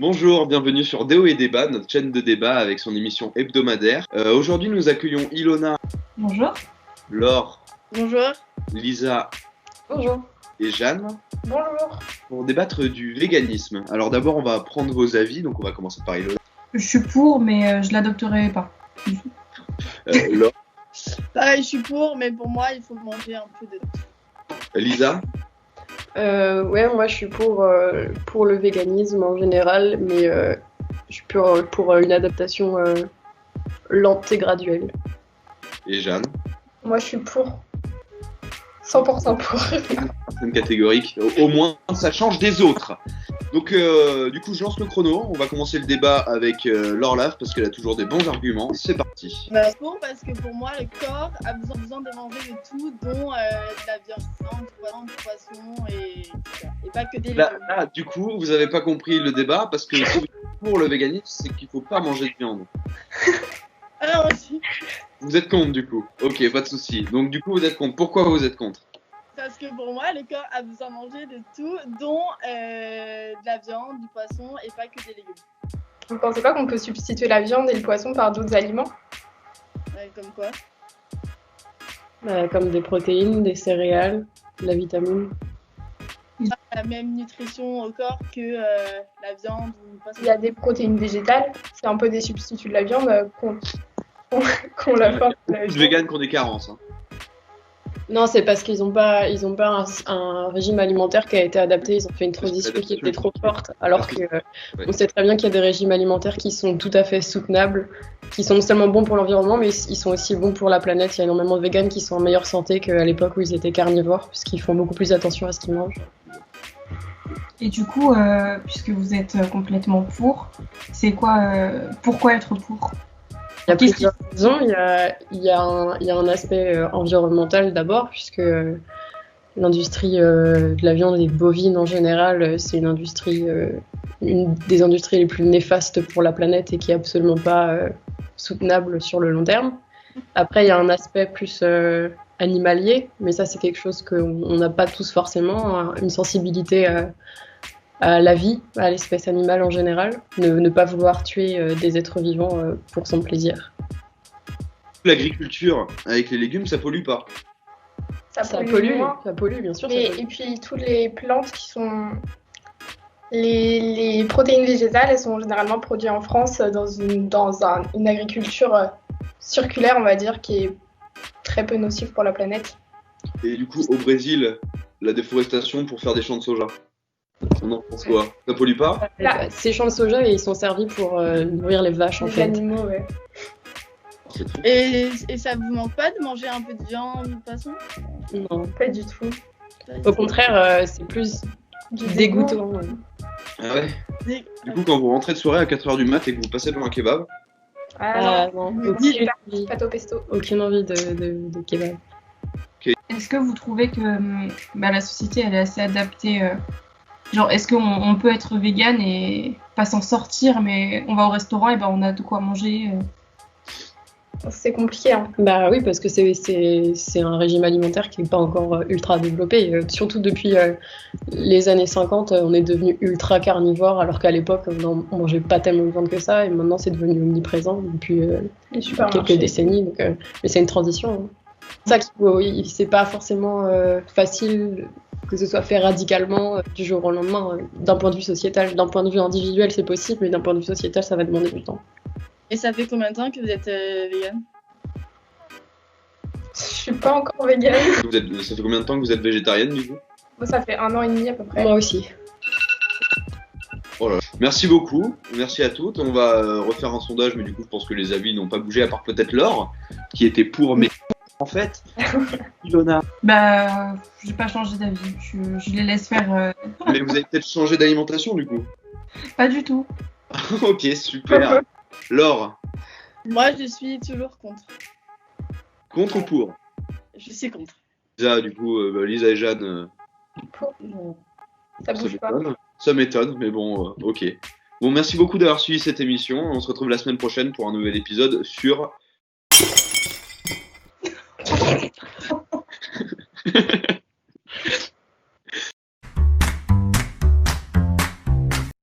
Bonjour, bienvenue sur Déo et Débat, notre chaîne de débat avec son émission hebdomadaire. Aujourd'hui, nous accueillons Ilona, Bonjour. Laure, Bonjour. Lisa Bonjour. et Jeanne Bonjour. pour débattre du véganisme. Alors d'abord, on va prendre vos avis, donc on va commencer par Ilona. Je suis pour, mais je l'adopterai pas. Laure, Pareil, je suis pour, mais pour moi, il faut manger un peu de... Lisa, Ouais, moi je suis pour le véganisme en général, mais je suis pour une adaptation lente et graduelle. et Jeanne. Moi, je suis pour. 100% pour. C'est une catégorique. Au moins, ça change des autres. Donc, du coup, je lance le chrono. On va commencer le débat avec Laure Lave parce qu'elle a toujours des bons arguments. C'est parti. Pour, parce que pour moi, le corps a besoin de manger de tout, dont de la viande, du poisson et pas que des légumes. Là, du coup, vous n'avez pas compris le débat parce que si vous êtes pour le véganisme, c'est qu'il faut pas manger de viande. Alors aussi, Vous êtes contre, du coup. Ok, pas de souci. Donc, du coup, vous êtes contre. Pourquoi vous êtes contre? parce que pour moi, le corps a besoin de manger de tout, dont de la viande, du poisson et pas que des légumes. Vous pensez pas qu'on peut substituer la viande et le poisson par d'autres aliments? Comme quoi? Comme des protéines, des céréales, de la vitamine. La même nutrition au corps que la viande ou le poisson. Il y a des protéines végétales, c'est un peu des substituts de la viande qu'on la forme. Les véganes qui ont des carences. Hein. Non, c'est parce qu'ils ont pas un régime alimentaire qui a été adapté. Ils ont fait une transition qui était trop forte. Alors que on sait très bien qu'il y a des régimes alimentaires qui sont tout à fait soutenables, qui sont non seulement bons pour l'environnement, mais ils sont aussi bons pour la planète. Il y a énormément de véganes qui sont en meilleure santé qu'à l'époque où ils étaient carnivores, puisqu'ils font beaucoup plus attention à ce qu'ils mangent. Et du coup, puisque vous êtes complètement pour, c'est quoi pourquoi être pour? Il y a plusieurs raisons. Il y a un aspect environnemental d'abord, puisque l'industrie de la viande et bovine en général, c'est une des industries les plus néfastes pour la planète et qui est absolument pas soutenable sur le long terme. Après, il y a un aspect plus animalier, mais ça c'est quelque chose qu'on n'a pas tous forcément, une sensibilité à la vie, à l'espèce animale en général, ne pas vouloir tuer des êtres vivants pour son plaisir. L'agriculture avec les légumes, ça pollue pas. Ça pollue, bien sûr. Et puis toutes les plantes qui sont... Les protéines végétales, elles sont généralement produites en France dans une agriculture circulaire, on va dire, qui est très peu nocive pour la planète. Et du coup, au Brésil, la déforestation pour faire des champs de soja. On en pense quoi? Ça pollue pas? Ces champs de soja, ils sont servis pour nourrir les vaches, en Les fait. animaux, ouais. C'est trop. Et ça vous manque pas de manger un peu de viande ou de poisson? Non. Pas du tout. Au contraire, c'est plus Du dégoûtant. Ah ouais. Du coup, quand vous rentrez de soirée à 4h du mat et que vous passez devant un kebab, Ah non, non. pâte au pesto. Aucune envie de kebab. Est-ce que vous trouvez que la société elle est assez adaptée genre, est-ce qu'on peut être vegan et pas s'en sortir, mais on va au restaurant et on a de quoi manger C'est compliqué, hein. Bah oui, parce que c'est un régime alimentaire qui n'est pas encore ultra développé. Surtout depuis les années 50, on est devenu ultra carnivore, alors qu'à l'époque, on mangeait pas tellement de viande que ça, et maintenant c'est devenu omniprésent depuis quelques décennies. Donc, mais c'est une transition. Hein. C'est ça c'est pas forcément facile que ce soit fait radicalement du jour au lendemain, d'un point de vue sociétal. D'un point de vue individuel, c'est possible, mais d'un point de vue sociétal, ça va demander du temps. Et ça fait combien de temps que vous êtes vegan? Je suis pas encore végane. ça fait combien de temps que vous êtes végétarienne du coup? Moi, ça fait 1 an et demi à peu près. Moi aussi. Oh là là. Merci beaucoup, merci à toutes. On va refaire un sondage, mais du coup, je pense que les avis n'ont pas bougé, à part peut-être Laure, qui était pour, mais en fait, Ilona. J'ai pas changé d'avis, je les laisse faire. Mais vous avez peut-être changé d'alimentation du coup? Pas du tout. Ok, super. Laure, Moi, je suis toujours contre. contre ou pour? Je suis contre. Lisa, du coup, Lisa et Jeanne, Ça bouge pas. ça m'étonne, mais bon, ok. Bon, merci beaucoup d'avoir suivi cette émission. On se retrouve la semaine prochaine pour un nouvel épisode sur